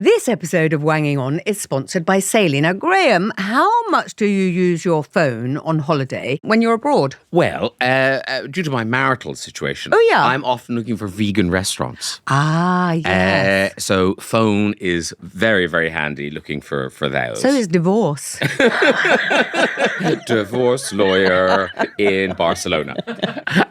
This episode of Wanging On is sponsored by Saley. Now, Graham, how much do you use your phone on holiday when you're abroad? Well, due to my marital situation, I'm often looking for vegan restaurants. Ah, yes. So phone is very, very handy looking for those. So is divorce. Divorce lawyer in Barcelona.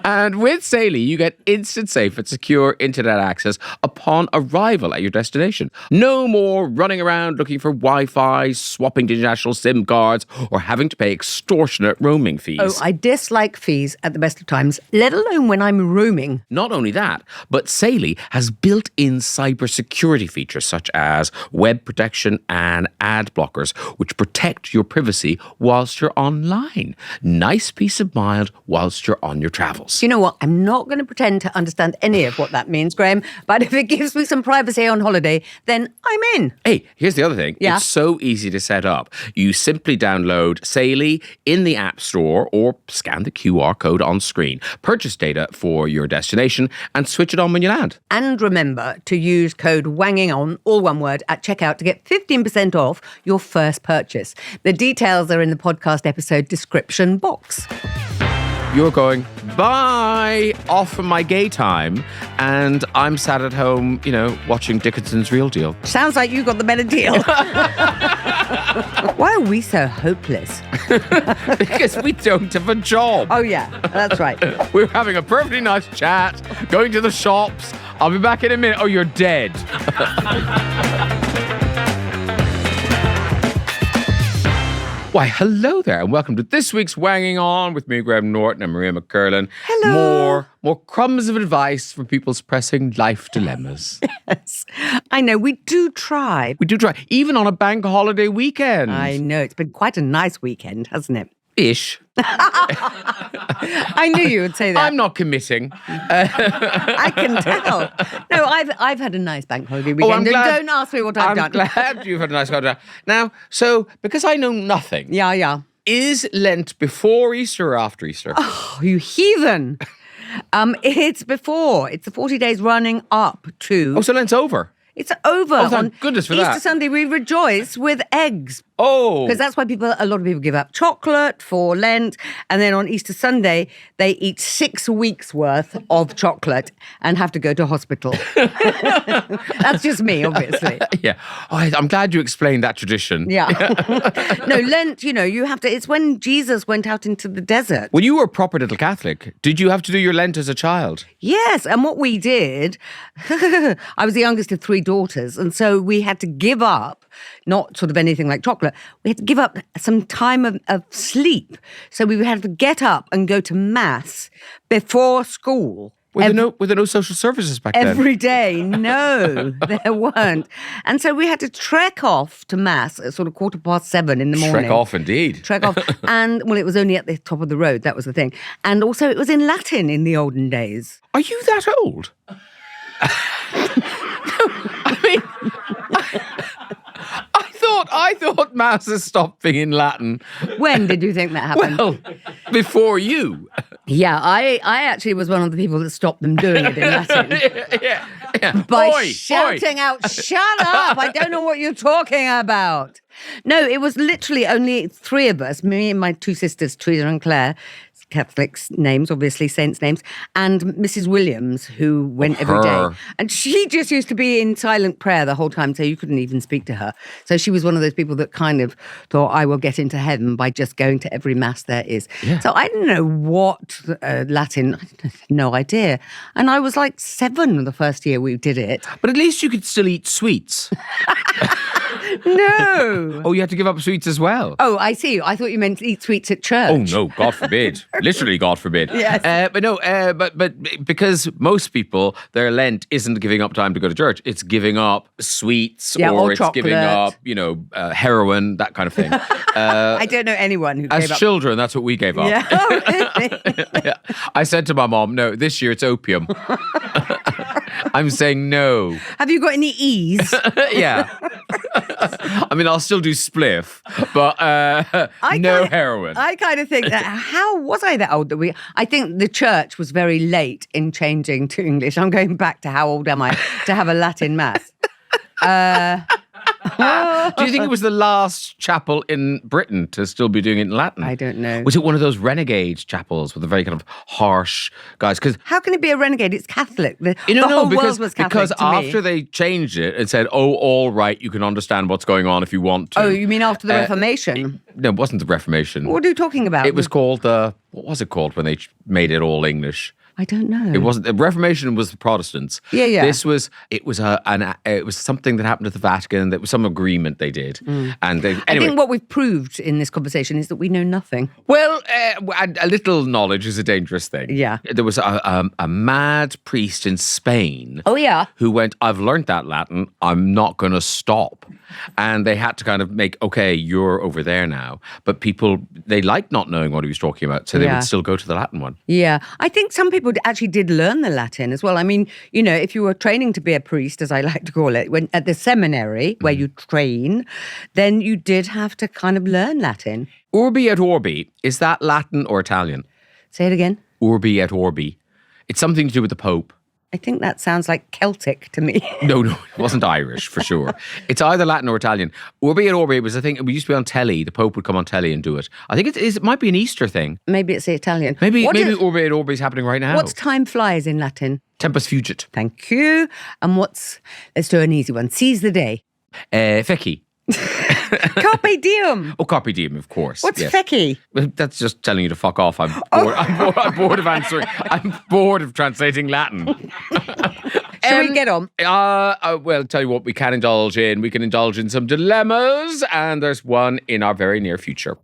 And with Saley, you get instant, safe and secure internet access upon arrival at your destination. No more running around looking for Wi-Fi, swapping international SIM cards, or having to pay extortionate roaming fees. Oh, I dislike fees at the best of times, let alone when I'm roaming. Not only that, but Saley has built-in cybersecurity features such as web protection and ad blockers, which protect your privacy whilst you're online. Nice peace of mind whilst you're on your travels. You know what? I'm not going to pretend to understand any of what that means, Graham, but if it gives me some privacy on holiday, then I'm in. Hey, here's the other thing. Yeah. It's so easy to set up. You simply download Saley in the App Store or scan the QR code on screen. Purchase data for your destination and switch it on when you land. And remember to use code Wanging On, all one word, at checkout to get 15% off your first purchase. The details are in the podcast episode description box. You're going, bye, off from my gay time, and I'm sat at home, watching Dickinson's Real Deal. Sounds like you got the better deal. Why are we so hopeless? Because we don't have a job. Oh, yeah, that's right. We're having a perfectly nice chat, going to the shops. I'll be back in a minute. Oh, you're dead. Why, hello there, and welcome to this week's Wanging On with me, Graham Norton and Maria McErlane. Hello. More crumbs of advice from people's pressing life dilemmas. Yes, I know, we do try. We do try, even on a bank holiday weekend. I know, it's been quite a nice weekend, hasn't it? Ish. I knew you would say that. I'm not committing. I can tell. No, I've had a nice bank holiday weekend. I'm glad, Don't ask me what I've done. I'm glad you've had a nice holiday. Now, so, because I know nothing. Yeah. Is Lent before Easter or after Easter? Oh, you heathen. It's before. It's the 40 days running up to... Oh, so Lent's over. It's over. Oh, thank goodness for that. Easter Sunday, we rejoice with eggs. Oh. Because that's why a lot of people give up chocolate for Lent. And then on Easter Sunday, they eat 6 weeks worth of chocolate and have to go to hospital. That's just me, obviously. Yeah. Oh, I'm glad you explained that tradition. Yeah. No, Lent, you have to, it's when Jesus went out into the desert. When you were a proper little Catholic, did you have to do your Lent as a child? Yes. And what we did, I was the youngest of 3 daughters. And so we had to give up, not sort of anything like chocolate, we had to give up some time of sleep. So we had to get up and go to mass before school. Were there no social services back then? Every day. No, there weren't. And so we had to trek off to mass at sort of 7:15 in the morning. Trek off, indeed. Trek off. And, well, it was only at the top of the road. That was the thing. And also it was in Latin in the olden days. Are you that old? I mean... I thought masses stopped being in Latin. When did you think that happened? Well, before you. Yeah, I actually was one of the people that stopped them doing it in Latin. Yeah. By shouting out, shut up, I don't know what you're talking about. No, it was literally only 3 of us, me and my 2 sisters, Teresa and Claire, Catholics' names, obviously saints' names, and Mrs. Williams, who went every day. And she just used to be in silent prayer the whole time, so you couldn't even speak to her. So she was one of those people that kind of thought, I will get into heaven by just going to every mass there is. Yeah. So I didn't know what Latin, I had no idea. And I was like 7 the first year we did it. But at least you could still eat sweets. No. Oh, you had to give up sweets as well? Oh, I see. I thought you meant eat sweets at church. Oh, no, God forbid. Literally, God forbid. Yes. But because most people, their Lent isn't giving up time to go to church. It's giving up sweets or it's chocolate. Giving up, heroin, that kind of thing. I don't know anyone who gave up. As children, that's what we gave up. Yeah. Oh, really? Yeah. I said to my mom, no, this year it's opium. I'm saying no. Have you got any E's? Yeah. I mean, I'll still do spliff, but no heroin. I kind of think that, how was I that old? I think the church was very late in changing to English. I'm going back to how old am I to have a Latin mass. Do you think it was the last chapel in Britain to still be doing it in Latin? I don't know. Was it one of those renegade chapels with the very kind of harsh guys? Because How can it be a renegade? It's Catholic. The whole world was Catholic because to me. after they changed it and said, "Oh, all right, you can understand what's going on if you want to." Oh, you mean after the Reformation? No, it wasn't the Reformation. What are you talking about? It was called the. What was it called when they made it all English? I don't know. It wasn't. The Reformation was the Protestants. Yeah. This was. It was it was something that happened at the Vatican. That was some agreement they did. And they, anyway. I think what we've proved in this conversation is that we know nothing. Well, a little knowledge is a dangerous thing. Yeah. There was a mad priest in Spain. Oh, yeah. Who went, "I've learned that Latin. I'm not going to stop." And they had to kind of make, okay, you're over there now. But people, they liked not knowing what he was talking about. So they would still go to the Latin one. Yeah. I think some people actually did learn the Latin as well. I mean, you know, if you were training to be a priest, as I like to call it, when at the seminary where you train, then you did have to kind of learn Latin. Urbi et orbi, is that Latin or Italian? Say it again. Urbi et orbi. It's something to do with the Pope. I think that sounds like Celtic to me. No, it wasn't Irish, for sure. It's either Latin or Italian. Urbi et orbi was a thing, we used to be on telly. The Pope would come on telly and do it. I think it might be an Easter thing. Maybe it's the Italian. Maybe Urbi et orbi is happening right now. What's time flies in Latin? Tempus fugit. Thank you. And let's do an easy one. Seize the day. Feci. Carpe diem. Oh, carpe diem, of course. What's yes. feci? Well, that's just telling you to fuck off. I'm bored. I'm bored of answering. I'm bored of translating Latin. Shall we get on? Well, tell you what we can indulge in. We can indulge in some dilemmas, and there's one in our very near future.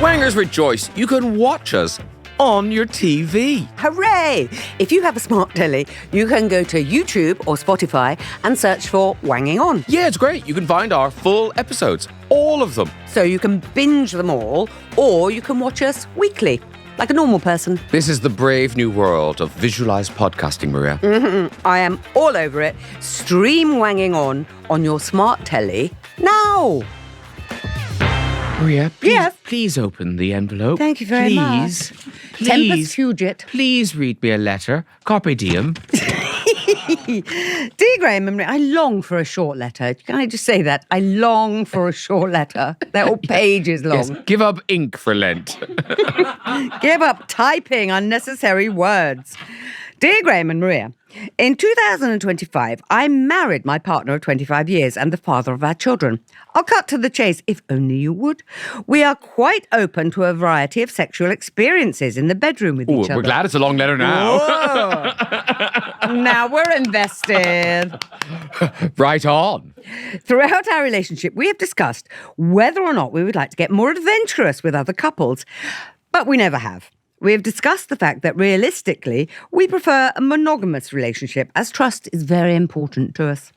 Wangers rejoice. You can watch us on your TV. Hooray! If you have a smart telly, you can go to YouTube or Spotify and search for Wanging On. Yeah, it's great. You can find our full episodes, all of them. So you can binge them all, or you can watch us weekly, like a normal person. This is the brave new world of visualized podcasting, Maria. I am all over it. Stream Wanging on your smart telly now. Maria, Yes? please open the envelope. Thank you very much. Tempus Please, fugit. please read me a letter. Carpe diem. Dear Graham and Maria, I long for a short letter. Can I just say that? I long for a short letter. They're all pages long. Yes, give up ink for Lent. Give up typing unnecessary words. Dear Graham and Maria, in 2025, I married my partner of 25 years and the father of our children. I'll cut to the chase, if only you would. We are quite open to a variety of sexual experiences in the bedroom with each other. We're glad it's a long letter now. Now we're invested. Right on. Throughout our relationship, we have discussed whether or not we would like to get more adventurous with other couples, but we never have. We have discussed the fact that realistically, we prefer a monogamous relationship as trust is very important to us.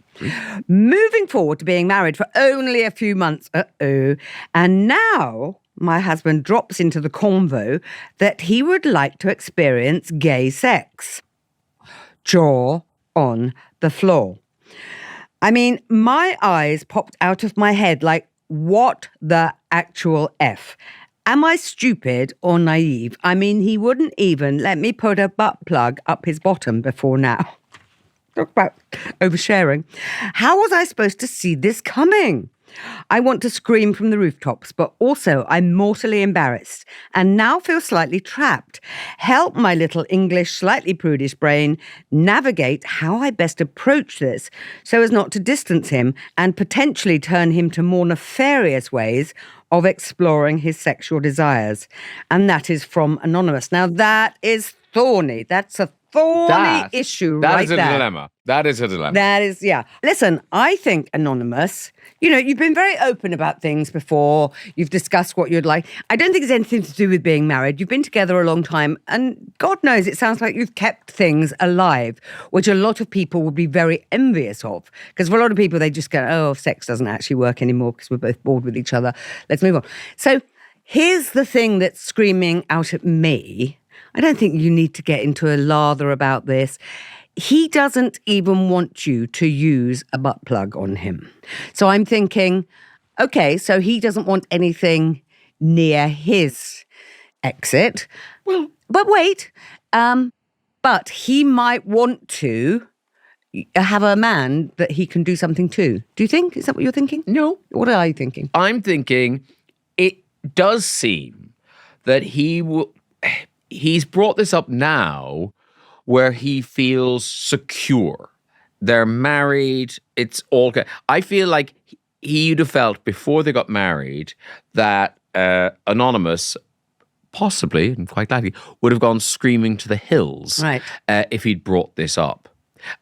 Moving forward to being married for only a few months, and now my husband drops into the convo that he would like to experience gay sex. Jaw on the floor. I mean, my eyes popped out of my head like, what the actual F? Am I stupid or naive? I mean, he wouldn't even let me put a butt plug up his bottom before now. Talk about oversharing. How was I supposed to see this coming? I want to scream from the rooftops, but also I'm mortally embarrassed and now feel slightly trapped. Help my little English, slightly prudish brain navigate how I best approach this so as not to distance him and potentially turn him to more nefarious ways of exploring his sexual desires. And that is from Anonymous. Now, that is thorny. That's a thorny issue right there. That is a dilemma. That is a dilemma. That is, yeah. Listen, I think, Anonymous, you know, you've been very open about things before. You've discussed what you'd like. I don't think it's anything to do with being married. You've been together a long time. And God knows, it sounds like you've kept things alive, which a lot of people would be very envious of. Because for a lot of people, they just go, oh, sex doesn't actually work anymore because we're both bored with each other. Let's move on. So here's the thing that's screaming out at me. I don't think you need to get into a lather about this. He doesn't even want you to use a butt plug on him. So I'm thinking, okay, so he doesn't want anything near his exit. Well, but wait, but he might want to have a man that he can do something to. Do you think? Is that what you're thinking? No. What are you thinking? I'm thinking it does seem that he's brought this up now where he feels secure. They're married. It's all good. I feel like he'd have felt before they got married that Anonymous possibly, and quite likely, would have gone screaming to the hills if he'd brought this up.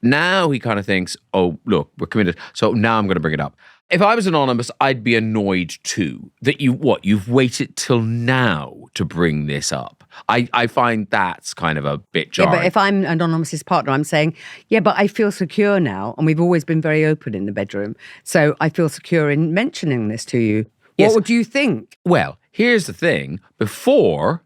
Now he kind of thinks, oh, look, we're committed. So now I'm going to bring it up. If I was Anonymous, I'd be annoyed too that you've waited till now to bring this up. I find that's kind of a bit jarring. Yeah, but if I'm Anonymous's partner, I'm saying, yeah, but I feel secure now. And we've always been very open in the bedroom. So I feel secure in mentioning this to you. Yes. What would you think? Well, here's the thing. Before,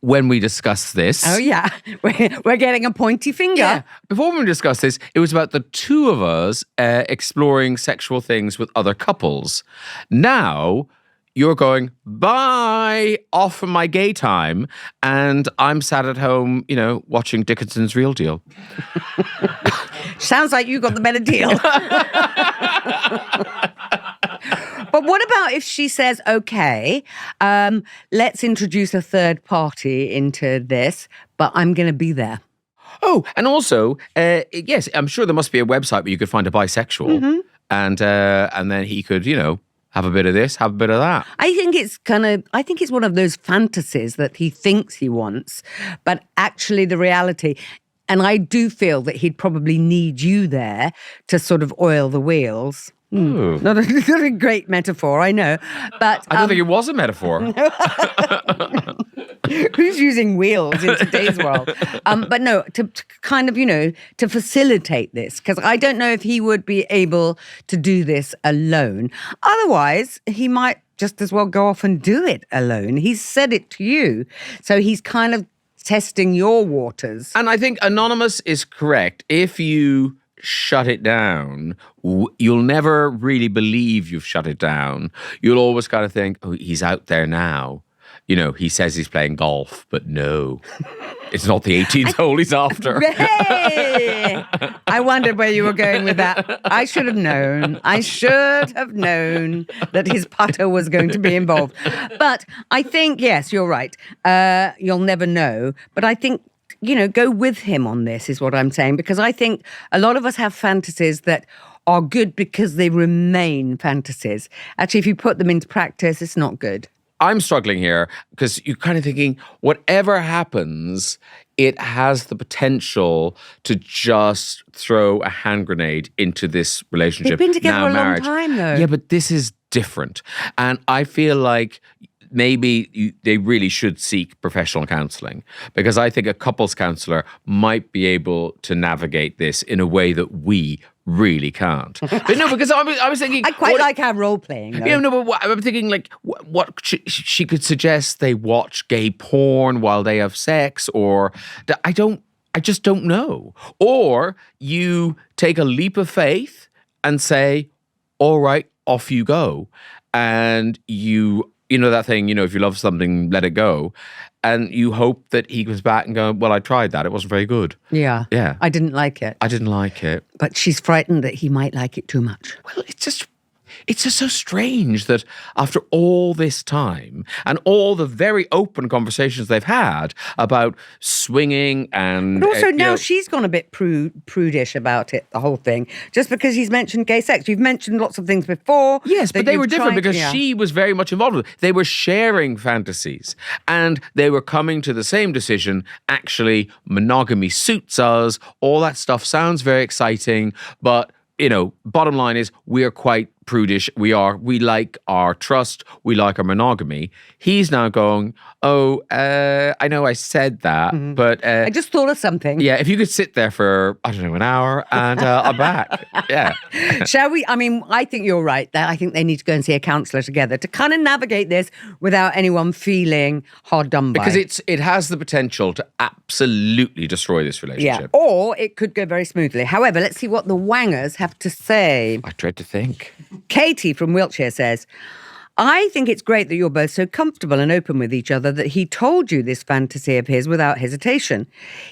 when we discussed this... Oh, yeah. We're getting a pointy finger. Yeah. Before when we discussed this, it was about the two of us exploring sexual things with other couples. Now, you're going, bye, off from my gay time, and I'm sat at home, watching Dickinson's Real Deal. Sounds like you got the better deal. But what about if she says, okay, let's introduce a third party into this, but I'm going to be there. Oh, and also, yes, I'm sure there must be a website where you could find a bisexual, and then he could, have a bit of this, have a bit of that. I think it's one of those fantasies that he thinks he wants, but actually the reality. And I do feel that he'd probably need you there to sort of oil the wheels. Not a great metaphor, I know. But I don't think it was a metaphor. Who's using wheels in today's world? But no, to kind of, to facilitate this, because I don't know if he would be able to do this alone. Otherwise, he might just as well go off and do it alone. He's said it to you. So he's kind of testing your waters. And I think Anonymous is correct. If you shut it down, you'll never really believe you've shut it down. You'll always kind of think, oh, he's out there now. He says he's playing golf, but no, it's not the 18th hole he's after. Hey! I wondered where you were going with that. I should have known. That his putter was going to be involved. But I think, yes, you're right. You'll never know. But I think, go with him on this is what I'm saying, because I think a lot of us have fantasies that are good because they remain fantasies. Actually, if you put them into practice, it's not good. I'm struggling here because you're kind of thinking, whatever happens, it has the potential to just throw a hand grenade into this relationship. They've been together now a long time, though. Yeah, but this is different. And I feel like maybe they really should seek professional counselling, because I think a couples counsellor might be able to navigate this in a way that we really can't. But no, because I was thinking... I quite like our role-playing, though. Yeah, no, but I'm thinking, like, what she could suggest they watch gay porn while they have sex, or... I just don't know. Or you take a leap of faith and say, all right, off you go. And you know that thing, if you love something, let it go. And you hope that he comes back and goes, well, I tried that. It wasn't very good. Yeah. Yeah. I didn't like it. But she's frightened that he might like it too much. Well, it's just so strange that after all this time and all the very open conversations they've had about swinging and... But also now she's gone a bit prudish about it, the whole thing, just because he's mentioned gay sex. You've mentioned lots of things before. Yes, but they were different because she was very much involved with it. They were sharing fantasies and they were coming to the same decision. Actually, monogamy suits us. All that stuff sounds very exciting, but... bottom line is we're quite prudish. We like our trust. We like our monogamy. He's now going, I know I said that, but... I just thought of something. Yeah, if you could sit there for, I don't know, an hour and I'm back. Yeah. Shall we? I mean, I think you're right. I think they need to go and see a counsellor together to kind of navigate this without anyone feeling hard done by. Because it has the potential to absolutely destroy this relationship. Yeah, or it could go very smoothly. However, let's see what the Wangers have to say. I dread to think. Katie from Wiltshire says, I think it's great that you're both so comfortable and open with each other that he told you this fantasy of his without hesitation.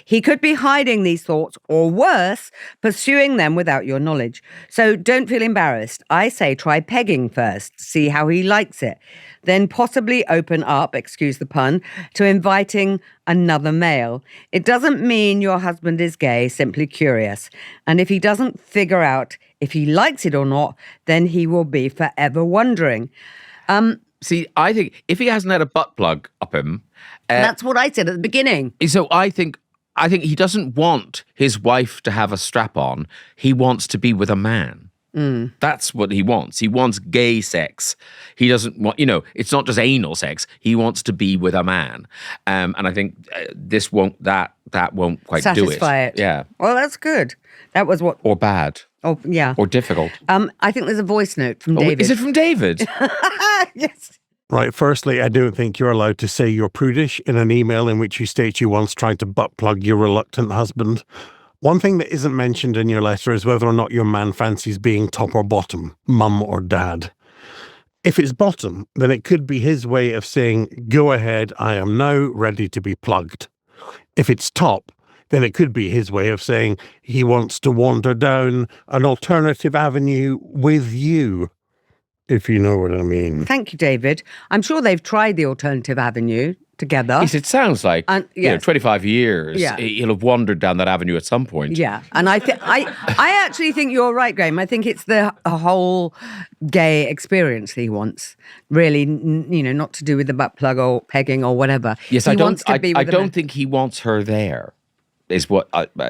He could be hiding these thoughts, or worse, pursuing them without your knowledge. So don't feel embarrassed. I say try pegging first, see how he likes it. Then possibly open up, excuse the pun, to inviting another male. It doesn't mean your husband is gay, simply curious. And if he doesn't figure out if he likes it or not, then he will be forever wondering. See, I think if he hasn't had a butt plug up him... That's what I said at the beginning. So I think he doesn't want his wife to have a strap on. He wants to be with a man. That's what he wants. He wants gay sex. He doesn't want, it's not just anal sex. He wants to be with a man. And I think that won't quite satisfy do it. Yeah. Well, that's good. That was what... Or bad. Oh, yeah. Or difficult. I think there's a voice note from David. Is it from David? Yes. Right, firstly, I don't think you're allowed to say you're prudish in an email in which you state you once tried to butt plug your reluctant husband. One thing that isn't mentioned in your letter is whether or not your man fancies being top or bottom, mum or dad. If it's bottom, then it could be his way of saying, go ahead, I am now ready to be plugged. If it's top, then it could be his way of saying he wants to wander down an alternative avenue with you, if you know what I mean. Thank you, David. I'm sure they've tried the alternative avenue together. Yes, it sounds like, yes. 25 years, Yeah. he'll have wandered down that avenue at some point. Yeah, and I actually think you're right, Graham. I think it's the whole gay experience he wants. Really, not to do with the butt plug or pegging or whatever. Yes, he I wants don't. to be I with a don't man. think he wants her there. Is what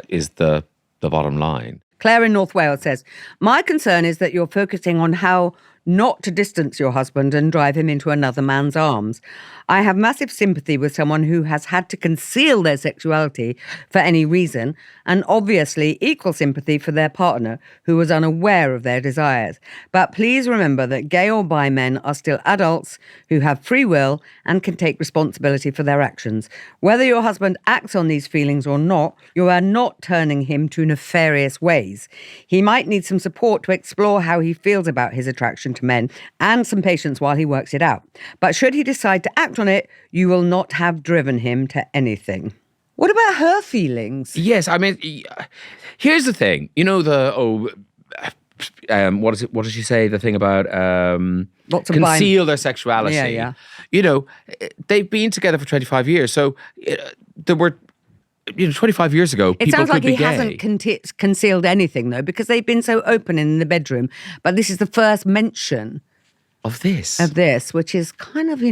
is the bottom line. Claire in North Wales says, my concern is that you're focusing on how not to distance your husband and drive him into another man's arms. I have massive sympathy with someone who has had to conceal their sexuality for any reason, and obviously equal sympathy for their partner who was unaware of their desires. But please remember that gay or bi men are still adults who have free will and can take responsibility for their actions. Whether your husband acts on these feelings or not, you are not turning him to nefarious ways. He might need some support to explore how he feels about his attraction to men and some patience while he works it out. But should he decide to act on it, you will not have driven him to anything. What about her feelings? Yes, I mean, here's the thing. What is it? What does she say? The thing about conceal their sexuality. Yeah. They've been together for 25 years. So there were 25 years ago, it people sounds like could be he gay. hasn't concealed anything, though, because they've been so open in the bedroom. But this is the first mention Of this, which is kind of,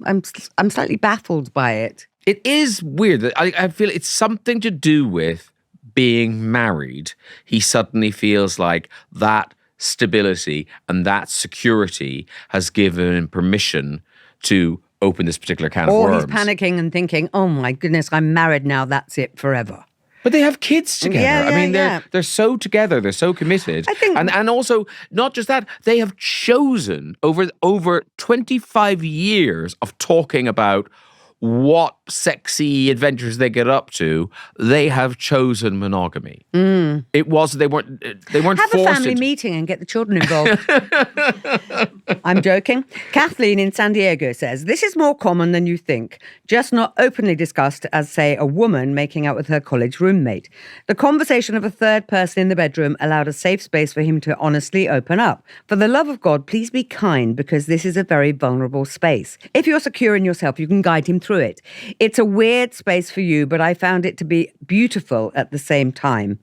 I'm slightly baffled by it. It is weird that I feel it's something to do with being married. He suddenly feels like that stability and that security has given him permission to open this particular can of worms. Or he's panicking and thinking, oh my goodness, I'm married now, that's it forever. But they have kids together. Yeah. They're so together. They're so committed. I think, and also not just that, they have chosen over 25 years of talking about what sexy adventures they get up to. They have chosen monogamy. It was they weren't have forced a family meeting and get the children involved. I'm joking. Kathleen in San Diego says, this is more common than you think, just not openly discussed as, say, a woman making out with her college roommate. The conversation of a third person in the bedroom allowed a safe space for him to honestly open up. For the love of God, please be kind, because this is a very vulnerable space. If you're secure in yourself, you can guide him through it. It's a weird space for you, but I found it to be beautiful at the same time.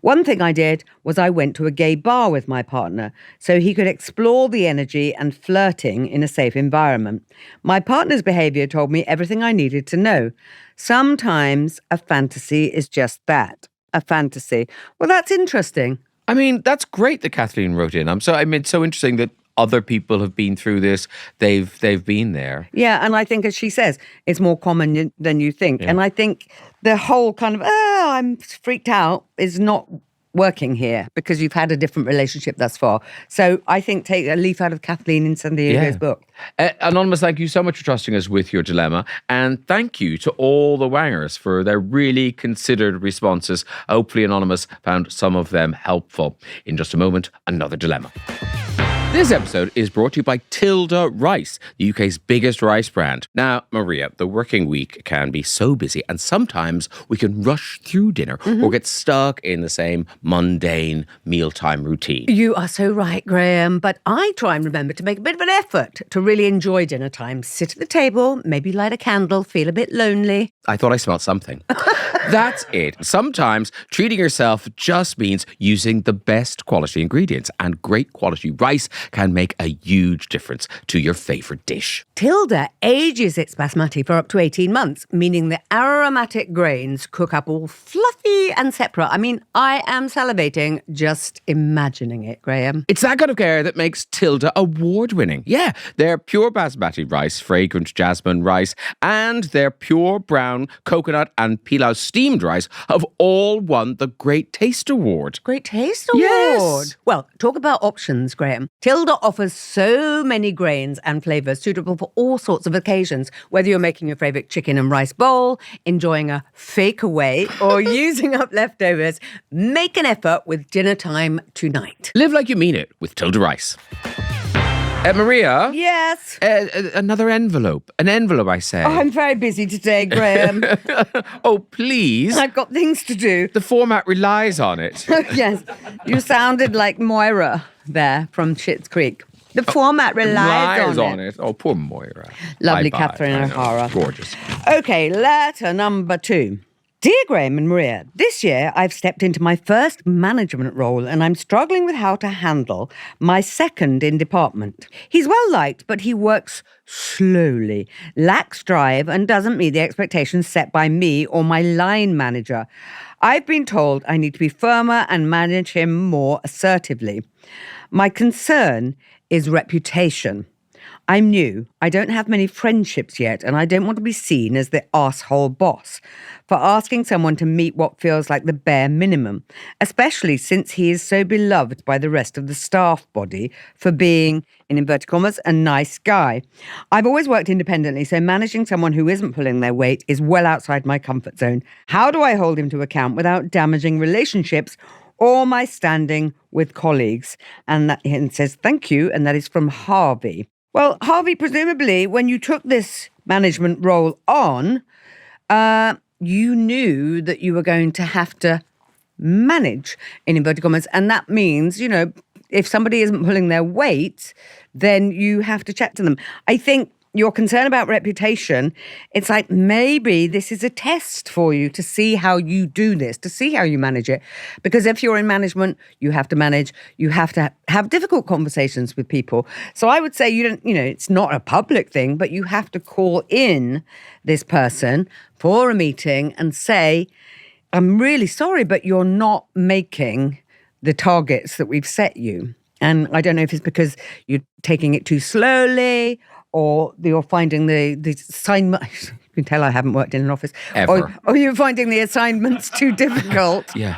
One thing I did was I went to a gay bar with my partner so he could explore the energy and flirting in a safe environment. My partner's behavior told me everything I needed to know. Sometimes a fantasy is just that, a fantasy. Well, that's interesting. I mean, that's great that Kathleen wrote in. It's so interesting that other people have been through this. They've been there. Yeah, and I think, as she says, it's more common than you think. Yeah. And I think the whole kind of, I'm freaked out is not working here because you've had a different relationship thus far. So I think take a leaf out of Kathleen in San Diego's book. Anonymous, thank you so much for trusting us with your dilemma. And thank you to all the Wangers for their really considered responses. Hopefully Anonymous found some of them helpful. In just a moment, another dilemma. This episode is brought to you by Tilda Rice, the UK's biggest rice brand. Now, Maria, the working week can be so busy, and sometimes we can rush through dinner or get stuck in the same mundane mealtime routine. You are so right, Graham. But I try and remember to make a bit of an effort to really enjoy dinner time. Sit at the table, maybe light a candle, feel a bit lonely. I thought I smelled something. That's it. Sometimes treating yourself just means using the best quality ingredients, and great quality rice can make a huge difference to your favourite dish. Tilda ages its basmati for up to 18 months, meaning the aromatic grains cook up all fluffy and separate. I mean, I am salivating just imagining it, Graham. It's that kind of care that makes Tilda award-winning. Yeah, their pure basmati rice, fragrant jasmine rice, and their pure brown coconut and pilau steamed rice have all won the Great Taste Award. Great Taste Award. Yes. Well, talk about options, Graham. Tilda offers so many grains and flavours suitable for all sorts of occasions, whether you're making your favourite chicken and rice bowl, enjoying a fake away, or using up leftovers. Make an effort with dinner time tonight. Live like you mean it with Tilda Rice. Maria? Yes. Another envelope. An envelope, I say. Oh, I'm very busy today, Graham. Oh, please. I've got things to do. The format relies on it. Yes, you sounded like Moira there from Schitt's Creek. The format relies on it. Oh, poor Moira. Lovely Bye-bye. Catherine I know. O'Hara. Gorgeous. Okay, letter number 2. Dear Graham and Maria, this year I've stepped into my first management role and I'm struggling with how to handle my second in department. He's well liked, but he works slowly, lacks drive and doesn't meet the expectations set by me or my line manager. I've been told I need to be firmer and manage him more assertively. My concern is reputation. I'm new, I don't have many friendships yet, and I don't want to be seen as the arsehole boss for asking someone to meet what feels like the bare minimum, especially since he is so beloved by the rest of the staff body for being, in inverted commas, a nice guy. I've always worked independently, so managing someone who isn't pulling their weight is well outside my comfort zone. How do I hold him to account without damaging relationships or my standing with colleagues? And says, thank you, and that is from Harvey. Well, Harvey, presumably, when you took this management role on, you knew that you were going to have to manage, in inverted commas. And that means, you know, if somebody isn't pulling their weight, then you have to chat to them. I think your concern about reputation, it's like maybe this is a test for you to see how you do this, to see how you manage it. Because if you're in management, you have to manage, you have to have difficult conversations with people. So I would say it's not a public thing, but you have to call in this person for a meeting and say, I'm really sorry, but you're not making the targets that we've set you. And I don't know if it's because you're taking it too slowly, or you're finding the assignment. You can tell I haven't worked in an office. Ever. Or you're finding the assignments too difficult. Yeah.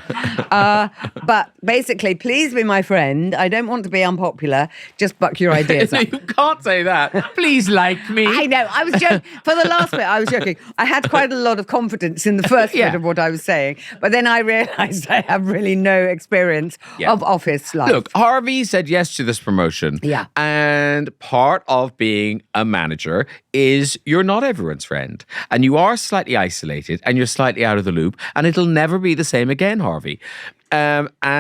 But basically, please be my friend. I don't want to be unpopular. Just buck your ideas No, up. you can't say that. Please like me. I know. I was joking. For the last bit, I was joking. I had quite a lot of confidence in the first Yeah. bit of what I was saying. But then I realised I have really no experience of office life. Look, Harvey said yes to this promotion. Yeah. And part of being a manager is you're not everyone's friend. And you are slightly isolated and you're slightly out of the loop. And it'll never be the same again, Harvey. That's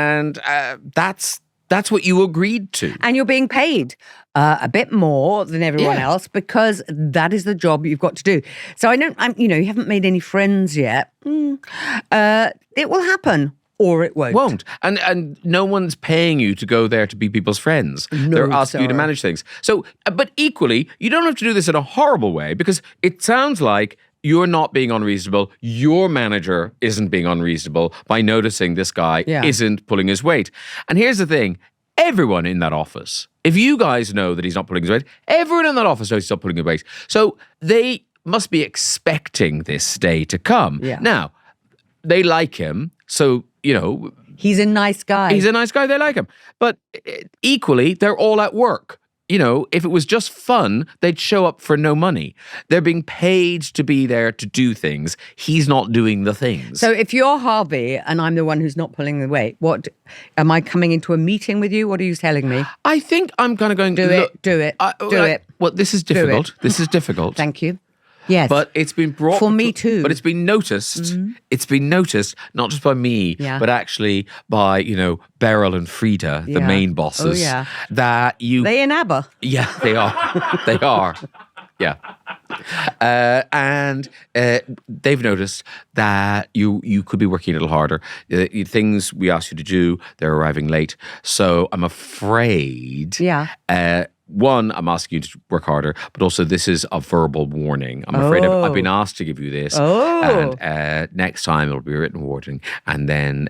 what you agreed to. And you're being paid a bit more than everyone else because that is the job you've got to do. So I don't, you haven't made any friends yet. It will happen. Or it won't. And no one's paying you to go there to be people's friends. No, They're asking you to sorry. manage things. So, but equally, you don't have to do this in a horrible way because it sounds like you're not being unreasonable. Your manager isn't being unreasonable by noticing this guy isn't pulling his weight. And here's the thing. Everyone in that office, if you guys know that he's not pulling his weight, everyone in that office knows he's not pulling his weight. So they must be expecting this day to come. Yeah. Now, they like him. So, He's a nice guy. he's a nice guy. They like him. But equally, they're all at work. if it was just fun, they'd show up for no money. They're being paid to be there to do things. He's not doing the things. So if you're Harvey and I'm the one who's not pulling the weight, what am I coming into a meeting with you? What are you telling me? I think I'm going to go and Do it. Well, this is difficult. This is difficult. Thank you. Yes. But it's been brought For me too. But it's been noticed. It's been noticed not just by me, but actually by Beryl and Frida, the main bosses. Oh, yeah. That you. They in ABBA. Yeah, they are. They are. Yeah. And they've noticed that you could be working a little harder. Things we asked you to do, they're arriving late. So I'm afraid. Yeah. One, I'm asking you to work harder, but also this is a verbal warning. I'm afraid I've been asked to give you this. And next time it'll be a written warning. And then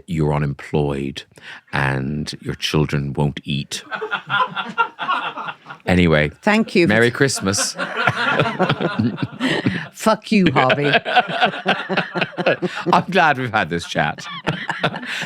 you're unemployed and your children won't eat. Anyway. Thank you. Merry Christmas. Fuck you, Harvey. I'm glad we've had this chat.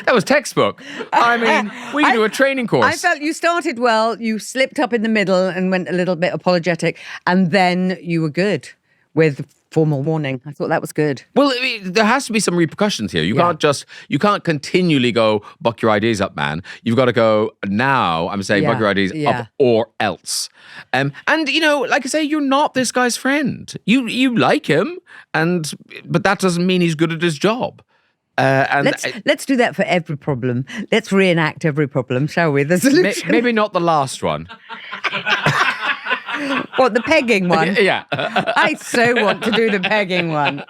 That was textbook. I mean, we can do a training course. I felt you started well, you slipped up in the middle and went a little bit apologetic, and then you were good with formal warning. I thought that was good. Well, I mean, there has to be some repercussions here. You can't continually go, buck your ideas up, man. You've got to go, now I'm saying buck your ideas up or else. And, like I say, you're not this guy's friend. You like him, but that doesn't mean he's good at his job. Let's do that for every problem. Let's reenact every problem, shall we? The solution. Maybe not the last one. What, the pegging one? Yeah. I so want to do the pegging one.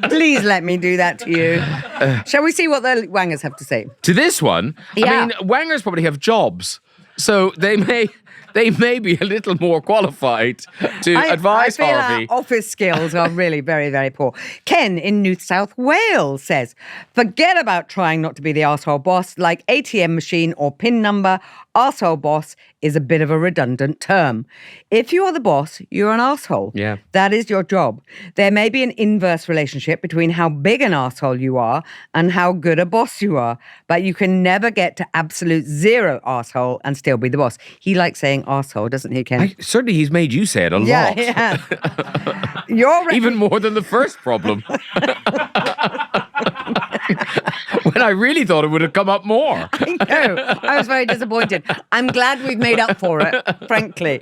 Please let me do that to you. Shall we see what the Wangers have to say? To this one? Yeah. I mean, Wangers probably have jobs. So they may be a little more qualified to advise I feel Harvey. Our office skills are really very, very poor. Ken in New South Wales says, forget about trying not to be the arsehole boss. Like ATM machine or PIN number, arsehole boss is a bit of a redundant term. If you are the boss, you're an arsehole. Yeah. That is your job. There may be an inverse relationship between how big an arsehole you are and how good a boss you are, but you can never get to absolute zero arsehole and still be the boss. He likes saying arsehole, doesn't he, Ken? Certainly he's made you say it a lot. Yeah. Even more than the first problem. When I really thought it would have come up more. I know. I was very disappointed. I'm glad we've made up for it, frankly.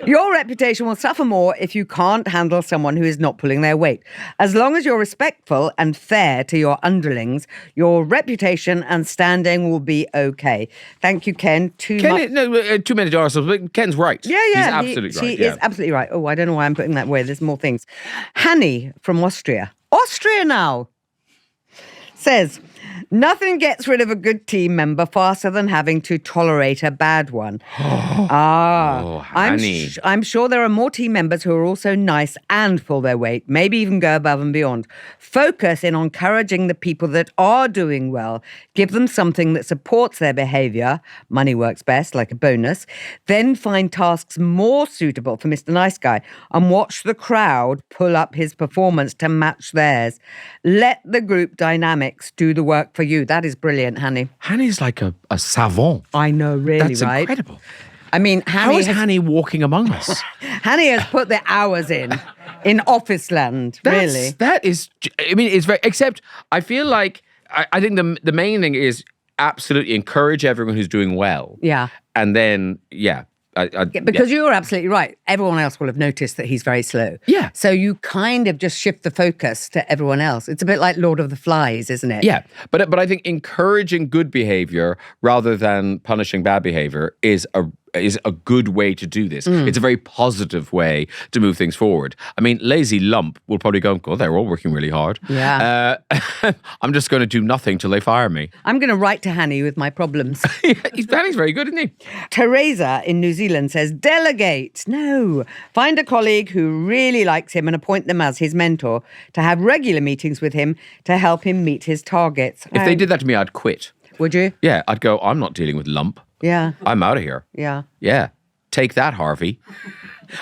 Your reputation will suffer more if you can't handle someone who is not pulling their weight. As long as you're respectful and fair to your underlings, your reputation and standing will be okay. Thank you, Ken. Too many arseholes, but Ken's right. Yeah. He's absolutely right. He is absolutely right. Oh, I don't know why I'm putting that way. There's more things. Hanny from Austria. Austria now. Says, nothing gets rid of a good team member faster than having to tolerate a bad one. I'm sure there are more team members who are also nice and pull their weight, maybe even go above and beyond. Focus in on encouraging the people that are doing well. Give them something that supports their behaviour. Money works best, like a bonus. Then find tasks more suitable for Mr. Nice Guy and watch the crowd pull up his performance to match theirs. Let the group dynamics do the work for you. That is brilliant, Hanny. Hanny's like a savant. I know, really, That's right? Incredible. I mean, How is Hanny walking among us? Hanny has put the hours in office land, really. That is, I mean, it's very, except I feel like, I think the main thing is absolutely encourage everyone who's doing well. Yeah. And then, because you're absolutely right. Everyone else will have noticed that he's very slow. Yeah. So you kind of just shift the focus to everyone else. It's a bit like Lord of the Flies, isn't it? Yeah. But I think encouraging good behavior rather than punishing bad behavior is a good way to do this. It's a very positive way to move things forward. I mean, lazy lump will probably go, they're all working really hard. Yeah. I'm just going to do nothing till they fire me. I'm going to write to Hanny with my problems. Hanny's very good, isn't he? Teresa in New Zealand says, delegate. No. Find a colleague who really likes him and appoint them as his mentor to have regular meetings with him to help him meet his targets. If they did that to me, I'd quit. Would you? Yeah, I'd go, I'm not dealing with lump. Yeah. I'm out of here. Yeah. Yeah. Take that, Harvey.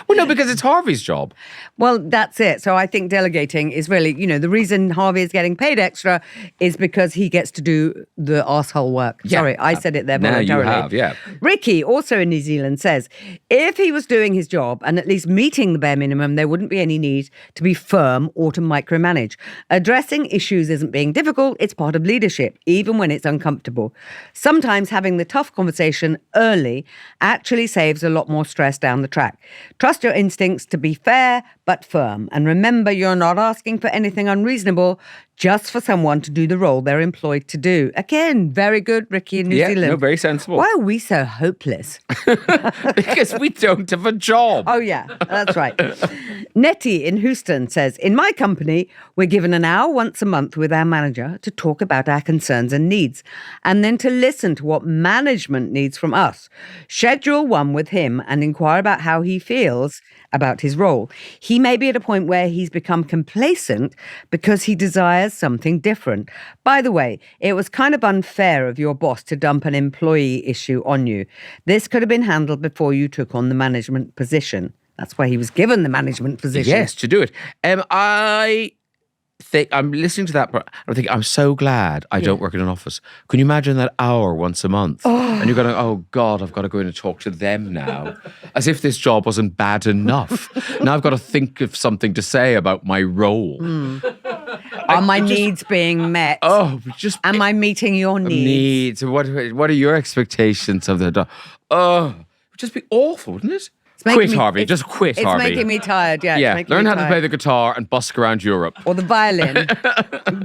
Well, no, because it's Harvey's job. Well, that's it. So I think delegating is really, the reason Harvey is getting paid extra is because he gets to do the arsehole work. Yeah. Sorry, I said it there Now you voluntarily. have, yeah. Ricky, also in New Zealand, says, if he was doing his job and at least meeting the bare minimum, there wouldn't be any need to be firm or to micromanage. Addressing issues isn't being difficult. It's part of leadership, even when it's uncomfortable. Sometimes having the tough conversation early actually saves a lot more stress down the track. Trust your instincts to be fair but firm. And remember, you're not asking for anything unreasonable, just for someone to do the role they're employed to do. Again, very good, Ricky in New Zealand. No, very sensible. Why are we so hopeless? Because we don't have a job. Oh, yeah, that's right. Nettie in Houston says, in my company, we're given an hour once a month with our manager to talk about our concerns and needs, and then to listen to what management needs from us. Schedule one with him and inquire about how he feels about his role. He may be at a point where he's become complacent because he desires something different. By the way, it was kind of unfair of your boss to dump an employee issue on you. This could have been handled before you took on the management position. That's why he was given the management position. Yes, to do it. I think I'm listening to that. I think I'm so glad I don't work in an office. Can you imagine that hour once a month? And you're going, oh God, I've got to go in and talk to them now. As if this job wasn't bad enough. Now I've got to think of something to say about my role. Are my needs being met? Oh, just Am I meeting your needs? What are your expectations of the job? Oh, it would just be awful, wouldn't it? making Quit, Harvey. Just quit, Harvey. It's making me tired, yeah. Yeah, learn how to play the guitar and busk around Europe. Or the violin.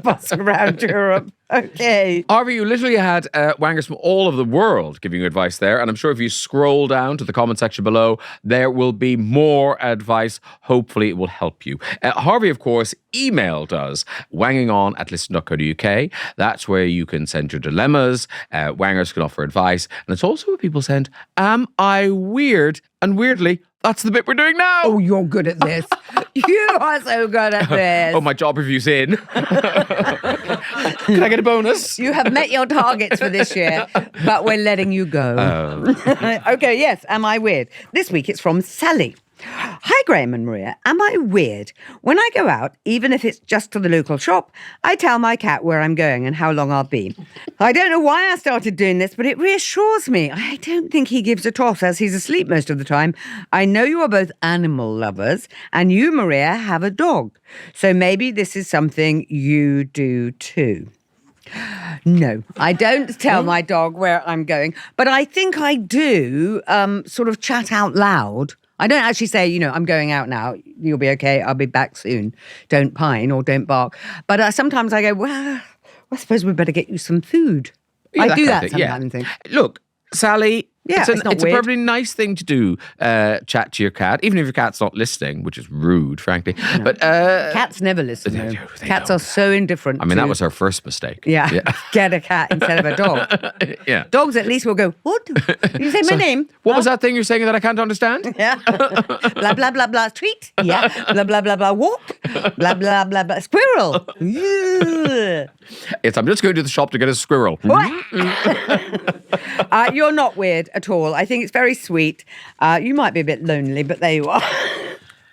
Busk around Europe. Okay. Harvey, you literally had wangers from all over the world giving you advice there. And I'm sure if you scroll down to the comment section below, there will be more advice. Hopefully it will help you. Harvey, of course, emailed us, wangingon@listen.co.uk. That's where you can send your dilemmas. Wangers can offer advice. And it's also where people send, am I weird? And weirdly, that's the bit we're doing now. Oh, you're good at this. You are so good at this. Oh, my job review's in. Can I get a bonus? You have met your targets for this year, but we're letting you go. Okay, yes, am I weird? This week it's from Sally. Hi, Graham and Maria. Am I weird? When I go out, even if it's just to the local shop, I tell my cat where I'm going and how long I'll be. I don't know why I started doing this, but it reassures me. I don't think he gives a toss as he's asleep most of the time. I know you are both animal lovers and you, Maria, have a dog. So maybe this is something you do too. No, I don't tell my dog where I'm going, but I think I do sort of chat out loud. I don't actually say, I'm going out now. You'll be okay. I'll be back soon. Don't pine or don't bark. But sometimes I go, well, I suppose we better get you some food. Yeah, I do that sometimes. sometimes. Look, Sally, Yeah, it's it's not a weird. perfectly nice thing to do, chat to your cat, even if your cat's not listening, which is rude, frankly. No. But cats never listen. They Cats don't. are so indifferent. I mean, that was our first mistake. Yeah. Get a cat instead of a dog. Yeah. Dogs at least will go, what? You say my name? What was that thing you're saying that I can't understand? Yeah. Blah, blah, blah, blah. Treat. Yeah. Blah, blah, blah, blah. Walk. Blah, blah, blah, blah. Squirrel. Yes, I'm just going to the shop to get a squirrel. What? You're not weird at all. I think it's very sweet. You might be a bit lonely, but there you are.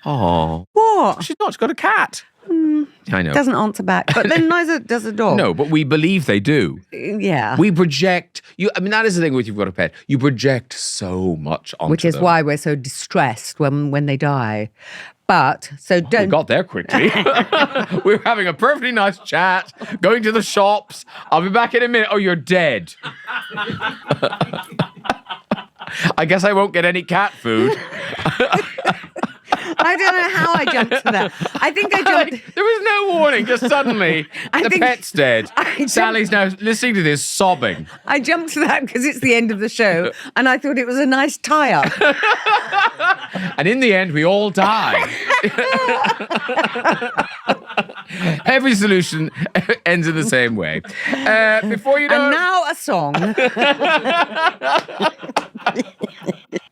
Oh. What? She's not. She's got a cat. I know. Doesn't answer back. But then neither does a dog. No, but we believe they do. Yeah. We project. That is the thing with you've got a pet. You project so much onto Which is them. why we're so distressed when they die. But, so don't... We got there quickly. We were having a perfectly nice chat, going to the shops. I'll be back in a minute. Oh, you're dead. I guess I won't get any cat food. I don't know how I jumped to that. I think I jumped... There was no warning, just suddenly, the pet's dead. Sally's now listening to this, sobbing. I jumped to that because it's the end of the show, and I thought it was a nice tie-up. And in the end, we all die. Every solution ends in the same way. Before you know And now a song.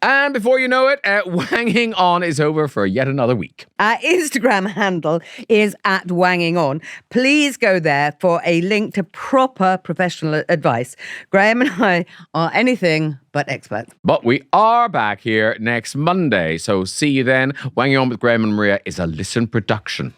And before you know it, Wanging On is over for yet another week. Our Instagram handle is @WangingOn. Please go there for a link to proper professional advice. Graham and I are anything but experts. But we are back here next Monday, so see you then. Wanging On with Graham and Maria is a Listen production.